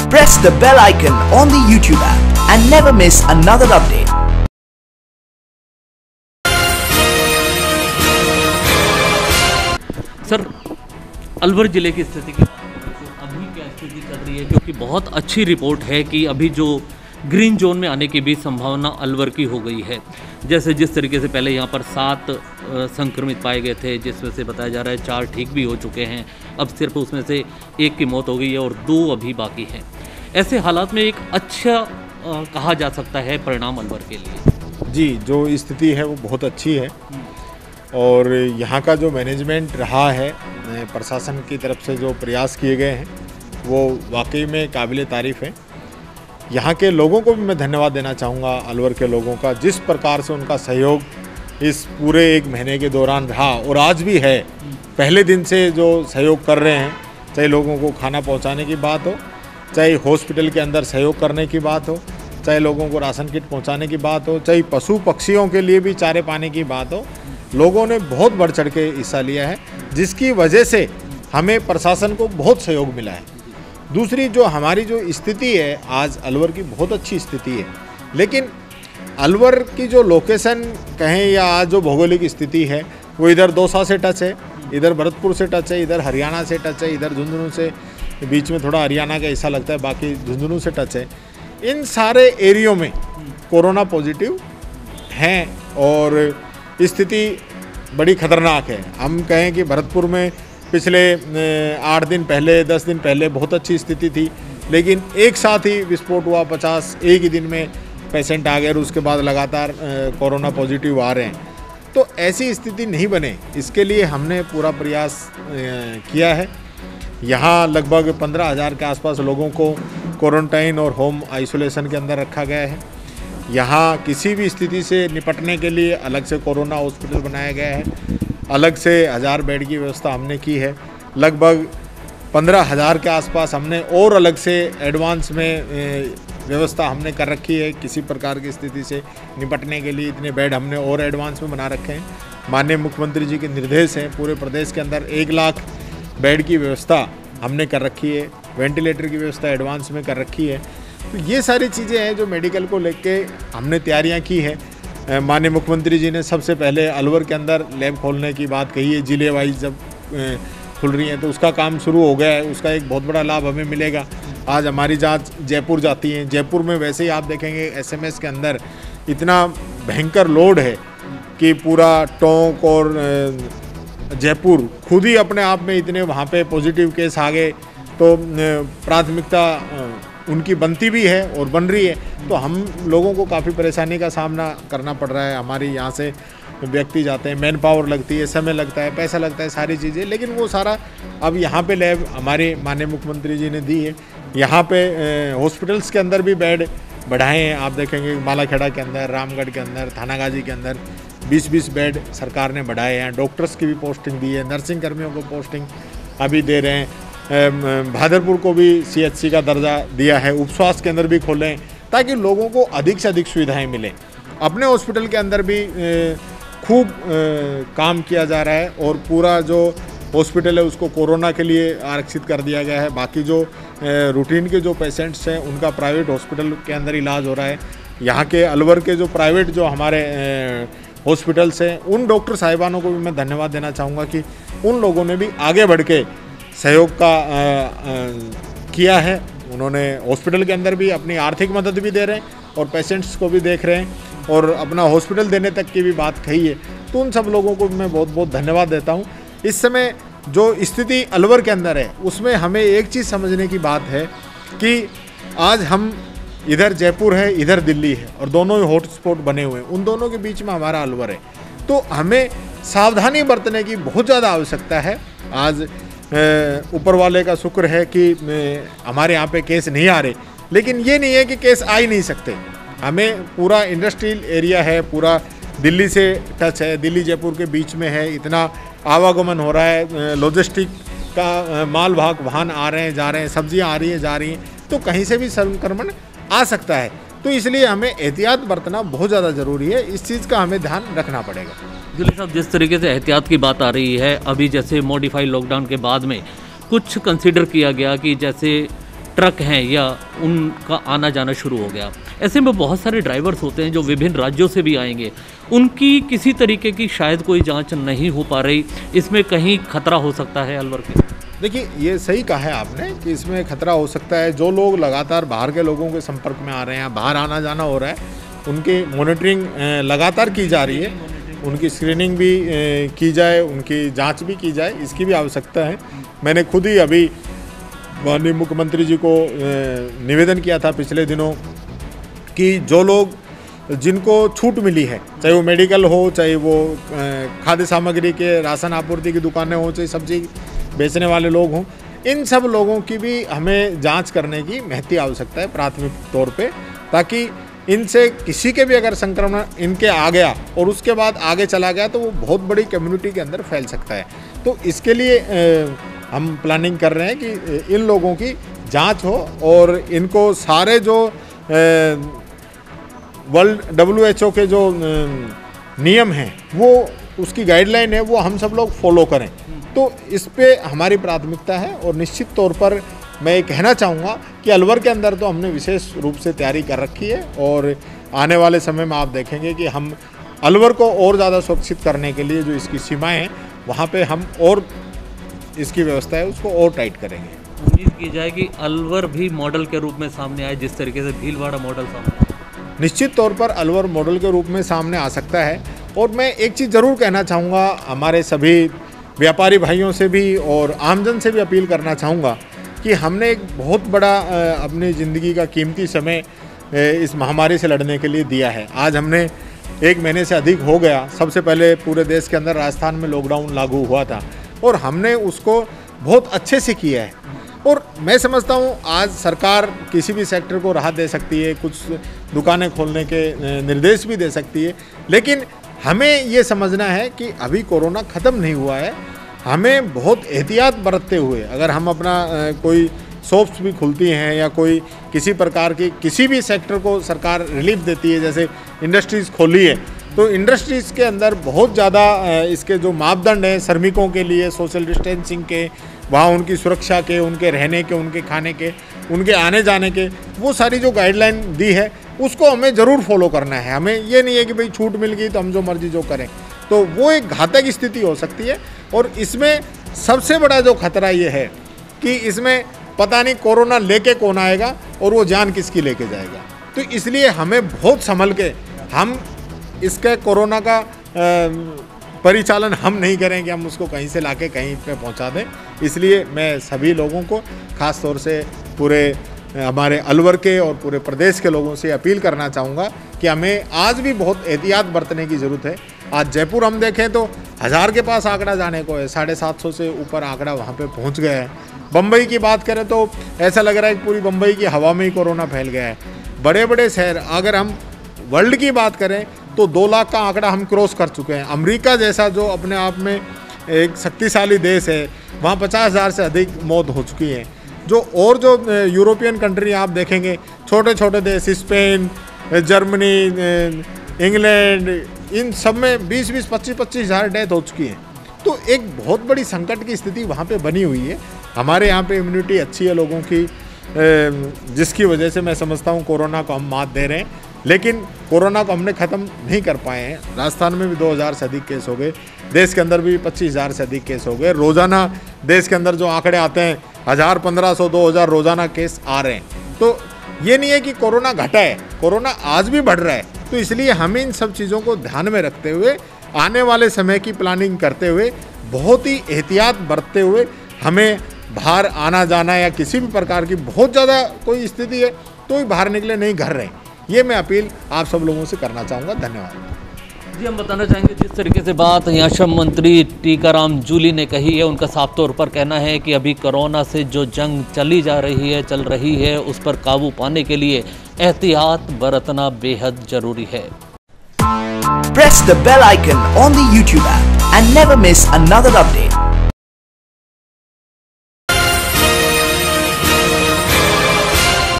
Press the bell icon on the YouTube app and never miss another update. Sir, Alwar ज़िले की स्थिति की अभी क्या स्थिति चल रही है? क्योंकि बहुत अच्छी रिपोर्ट है कि अभी जो ग्रीन जोन में आने की भी संभावना अलवर की हो गई है। जैसे जिस तरीके से पहले यहाँ पर 7 संक्रमित पाए गए थे, जिसमें से बताया जा रहा है 4 ठीक भी हो चुके हैं। अब सिर्फ उसमें से 1 की मौत हो गई है और 2 अभी बाकी हैं। ऐसे हालात में एक अच्छा कहा जा सकता है परिणाम अलवर के लिए। जी, जो स्थिति है वो बहुत अच्छी है और यहाँ का जो मैनेजमेंट रहा है, प्रशासन की तरफ से जो प्रयास किए गए हैं वो वाकई में काबिल तारीफ़ है। यहाँ के लोगों को भी मैं धन्यवाद देना चाहूँगा, अलवर के लोगों का, जिस प्रकार से उनका सहयोग इस पूरे 1 महीने के दौरान रहा और आज भी है। पहले दिन से जो सहयोग कर रहे हैं, चाहे लोगों को खाना पहुँचाने की बात हो, चाहे हॉस्पिटल के अंदर सहयोग करने की बात हो, चाहे लोगों को राशन किट पहुँचाने की बात हो, चाहे पशु पक्षियों के लिए भी चारे पाने की बात हो, लोगों ने बहुत बढ़ चढ़ के हिस्सा लिया है, जिसकी वजह से हमें प्रशासन को बहुत सहयोग मिला है। दूसरी जो हमारी जो स्थिति है, आज अलवर की बहुत अच्छी स्थिति है, लेकिन अलवर की जो लोकेशन कहें या आज जो भौगोलिक स्थिति है वो इधर दौसा से टच है, इधर भरतपुर से टच है, इधर हरियाणा से टच है, इधर झुंझुनू से बीच में थोड़ा हरियाणा का हिस्सा लगता है, बाकी झुंझुनू से टच है। इन सारे एरियो में कोरोना पॉजिटिव हैं और स्थिति बड़ी खतरनाक है। हम कहें कि भरतपुर में पिछले 8 दिन पहले, 10 दिन पहले बहुत अच्छी स्थिति थी, लेकिन एक साथ ही विस्फोट हुआ, 50 एक ही दिन में पेशेंट आ गए और उसके बाद लगातार कोरोना पॉजिटिव आ रहे हैं। तो ऐसी स्थिति नहीं बने, इसके लिए हमने पूरा प्रयास किया है। यहाँ लगभग 15,000 के आसपास लोगों को क्वारंटाइन और होम आइसोलेशन के अंदर रखा गया है। यहाँ किसी भी स्थिति से निपटने के लिए अलग से कोरोना हॉस्पिटल बनाया गया है, अलग से 1000 बेड की व्यवस्था हमने की है। लगभग 15,000 के आसपास हमने और अलग से एडवांस में व्यवस्था हमने कर रखी है। किसी प्रकार की स्थिति से निपटने के लिए इतने बेड हमने और एडवांस में बना रखे हैं। माननीय मुख्यमंत्री जी के निर्देश हैं, पूरे प्रदेश के अंदर 1 लाख बेड की व्यवस्था हमने कर रखी है, वेंटिलेटर की व्यवस्था एडवांस में कर रखी है। तो ये सारी चीज़ें हैं जो मेडिकल को लेके हमने तैयारियां की है। माननीय मुख्यमंत्री जी ने सबसे पहले अलवर के अंदर लैब खोलने की बात कही है। जिले वाइज जब खुल रही हैं तो उसका काम शुरू हो गया है, उसका एक बहुत बड़ा लाभ हमें मिलेगा। आज हमारी जांच जयपुर जाती है, जयपुर में वैसे ही आप देखेंगे SMS के अंदर इतना भयंकर लोड है कि पूरा टोंक और जयपुर खुद ही अपने आप में इतने वहाँ पे पॉजिटिव केस आ गए, तो प्राथमिकता उनकी बनती भी है और बन रही है। तो हम लोगों को काफ़ी परेशानी का सामना करना पड़ रहा है। हमारी यहाँ से व्यक्ति जाते हैं, मैन पावर लगती है, समय लगता है, पैसा लगता है, सारी चीज़ें, लेकिन वो सारा अब यहाँ पे लैब हमारे माननीय मुख्यमंत्री जी ने दी है। यहाँ पे हॉस्पिटल्स के अंदर भी बेड बढ़ाए हैं। आप देखेंगे मालाखेड़ा के अंदर, रामगढ़ के अंदर, थानागाजी के अंदर 20-20 बेड सरकार ने बढ़ाए हैं। डॉक्टर्स की भी पोस्टिंग दी है, नर्सिंग कर्मियों को पोस्टिंग अभी दे रहे हैं। भादरपुर को भी CHC का दर्जा दिया है, उपस्वास्थ्य केंद्र भी खोले हैं ताकि लोगों को अधिक से अधिक सुविधाएं मिलें। अपने हॉस्पिटल के अंदर भी खूब काम किया जा रहा है और पूरा जो हॉस्पिटल है उसको कोरोना के लिए आरक्षित कर दिया गया है। बाकी जो रूटीन के जो पेशेंट्स हैं उनका प्राइवेट हॉस्पिटल के अंदर इलाज हो रहा है। यहाँ के अलवर के जो प्राइवेट जो हमारे हॉस्पिटल्स हैं, उन डॉक्टर साहिबानों को भी मैं धन्यवाद देना चाहूँगा कि उन लोगों ने भी आगे बढ़ के सहयोग का किया है। उन्होंने हॉस्पिटल के अंदर भी अपनी आर्थिक मदद भी दे रहे हैं और पेशेंट्स को भी देख रहे हैं और अपना हॉस्पिटल देने तक की भी बात कही है। तो उन सब लोगों को मैं बहुत बहुत धन्यवाद देता हूँ। इस समय जो स्थिति अलवर के अंदर है उसमें हमें एक चीज़ समझने की बात है कि आज हम इधर जयपुर है, इधर दिल्ली है और दोनों ही हॉटस्पॉट बने हुए हैं, उन दोनों के बीच में हमारा अलवर है। तो हमें सावधानी बरतने की बहुत ज़्यादा आवश्यकता है। आज ऊपर वाले का शुक्र है कि हमारे यहाँ पे केस नहीं आ रहे, लेकिन ये नहीं है कि केस आ ही नहीं सकते। हमें पूरा इंडस्ट्रियल एरिया है, पूरा दिल्ली से टच है, दिल्ली जयपुर के बीच में है, इतना आवागमन हो रहा है, लॉजिस्टिक का माल वाहन आ रहे हैं जा रहे हैं, सब्जियां आ रही हैं जा रही हैं, तो कहीं से भी संक्रमण आ सकता है। तो इसलिए हमें एहतियात बरतना बहुत ज़्यादा ज़रूरी है। इस चीज़ का हमें ध्यान रखना पड़ेगा। जुली साहब, जिस तरीके से एहतियात की बात आ रही है, अभी जैसे मॉडिफाइड लॉकडाउन के बाद में कुछ कंसीडर किया गया कि जैसे ट्रक हैं या उनका आना जाना शुरू हो गया। ऐसे में बहुत सारे ड्राइवर्स होते हैं जो विभिन्न राज्यों से भी आएंगे, उनकी किसी तरीके की शायद कोई जांच नहीं हो पा रही, इसमें कहीं खतरा हो सकता है अलवर के? देखिए, ये सही कहा है आपने कि इसमें खतरा हो सकता है। जो लोग लगातार बाहर के लोगों के संपर्क में आ रहे हैं, बाहर आना जाना हो रहा है, उनकी मॉनिटरिंग लगातार की जा रही है, उनकी स्क्रीनिंग भी की जाए, उनकी जांच भी की जाए, इसकी भी आवश्यकता है। मैंने खुद ही अभी माननीय मुख्यमंत्री जी को निवेदन किया था पिछले दिनों कि जो लोग जिनको छूट मिली है, चाहे वो मेडिकल हो, चाहे वो खाद्य सामग्री के राशन आपूर्ति की दुकानें हो, चाहे सब्जी बेचने वाले लोग हों, इन सब लोगों की भी हमें जांच करने की महती आवश्यकता है प्राथमिक तौर पे, ताकि इनसे किसी के भी अगर संक्रमण इनके आ गया और उसके बाद आगे चला गया तो वो बहुत बड़ी कम्युनिटी के अंदर फैल सकता है। तो इसके लिए हम प्लानिंग कर रहे हैं कि इन लोगों की जांच हो और इनको सारे जो वर्ल्ड WHO के जो नियम हैं, वो उसकी गाइडलाइन है, वो हम सब लोग फॉलो करें। तो इस पे हमारी प्राथमिकता है और निश्चित तौर पर मैं ये कहना चाहूँगा कि अलवर के अंदर तो हमने विशेष रूप से तैयारी कर रखी है और आने वाले समय में आप देखेंगे कि हम अलवर को और ज़्यादा सुरक्षित करने के लिए जो इसकी सीमाएं हैं, वहाँ पे हम और इसकी व्यवस्था है उसको और टाइट करेंगे। उम्मीद की जाए कि अलवर भी मॉडल के रूप में सामने आए, जिस तरीके से भीलवाड़ा मॉडल सामने आए। निश्चित तौर पर अलवर मॉडल के रूप में सामने आ सकता है। और मैं एक चीज़ ज़रूर कहना चाहूँगा, हमारे सभी व्यापारी भाइयों से भी और आमजन से भी अपील करना चाहूँगा कि हमने एक बहुत बड़ा अपनी ज़िंदगी का कीमती समय इस महामारी से लड़ने के लिए दिया है। आज हमने 1 महीने से अधिक हो गया, सबसे पहले पूरे देश के अंदर राजस्थान में लॉकडाउन लागू हुआ था और हमने उसको बहुत अच्छे से किया है। और मैं समझता हूँ आज सरकार किसी भी सेक्टर को राहत दे सकती है, कुछ दुकानें खोलने के निर्देश भी दे सकती है, लेकिन हमें ये समझना है कि अभी कोरोना ख़त्म नहीं हुआ है। हमें बहुत एहतियात बरतते हुए, अगर हम अपना कोई शॉप्स भी खुलती हैं या कोई किसी प्रकार की किसी भी सेक्टर को सरकार रिलीफ देती है, जैसे इंडस्ट्रीज़ खोली है, तो इंडस्ट्रीज़ के अंदर बहुत ज़्यादा इसके जो मापदंड हैं श्रमिकों के लिए, सोशल डिस्टेंसिंग के, वहाँ उनकी सुरक्षा के, उनके रहने के, उनके खाने के, उनके आने जाने के, वो सारी जो गाइडलाइन दी है उसको हमें ज़रूर फॉलो करना है। हमें ये नहीं है कि भाई छूट मिल गई तो हम जो मर्जी जो करें, तो वो एक घातक स्थिति हो सकती है। और इसमें सबसे बड़ा जो खतरा ये है कि इसमें पता नहीं कोरोना लेके कौन आएगा और वो जान किसकी लेके जाएगा। तो इसलिए हमें बहुत संभल के, हम इसका कोरोना का परिचालन हम नहीं करेंगे, हम उसको कहीं से लाके कहीं पे पहुंचा दें। इसलिए मैं सभी लोगों को, ख़ास तौर से पूरे हमारे अलवर के और पूरे प्रदेश के लोगों से अपील करना चाहूँगा कि हमें आज भी बहुत एहतियात बरतने की ज़रूरत है। आज जयपुर हम देखें तो 1000 के पास आंकड़ा जाने को है, 750 से ऊपर आंकड़ा वहाँ पे पहुँच गया है। बम्बई की बात करें तो ऐसा लग रहा है कि पूरी बम्बई की हवा में ही कोरोना फैल गया है। बड़े बड़े शहर, अगर हम वर्ल्ड की बात करें तो 2 लाख का आंकड़ा हम क्रॉस कर चुके हैं। अमेरिका जैसा जो अपने आप में एक शक्तिशाली देश है, वहाँ 50,000 से अधिक मौत हो चुकी है। जो यूरोपियन कंट्री आप देखेंगे, छोटे छोटे देश, स्पेन, जर्मनी, इंग्लैंड, इन सब में 20-20, 25-25 हज़ार डेथ हो चुकी है। तो एक बहुत बड़ी संकट की स्थिति वहाँ पे बनी हुई है। हमारे यहाँ पे इम्यूनिटी अच्छी है लोगों की, जिसकी वजह से मैं समझता हूँ कोरोना को हम मात दे रहे हैं। लेकिन कोरोना को हमने ख़त्म नहीं कर पाए हैं। राजस्थान में भी 2000 से अधिक केस हो गए, देश के अंदर भी 25,000 से अधिक केस हो गए। रोज़ाना देश के अंदर जो आंकड़े आते हैं 1000, 1500, 2000 रोज़ाना केस आ रहे हैं। तो ये नहीं है कि कोरोना घटा है, कोरोना आज भी बढ़ रहा है। तो इसलिए हमें इन सब चीज़ों को ध्यान में रखते हुए, आने वाले समय की प्लानिंग करते हुए, बहुत ही एहतियात बरतते हुए हमें बाहर आना जाना या किसी भी प्रकार की बहुत ज़्यादा कोई स्थिति है तो ही बाहर निकले, नहीं घर रहें। ये मैं अपील आप सब लोगों से करना चाहूँगा। धन्यवाद जी। हम बताना चाहेंगे जिस तरीके से बात यहाँ श्रम मंत्री टीकाराम जूली ने कही है, उनका साफ तौर पर कहना है कि अभी कोरोना से जो जंग चल रही है उस पर काबू पाने के लिए एहतियात बरतना बेहद जरूरी है। Press the bell icon on the YouTube app and never miss another update.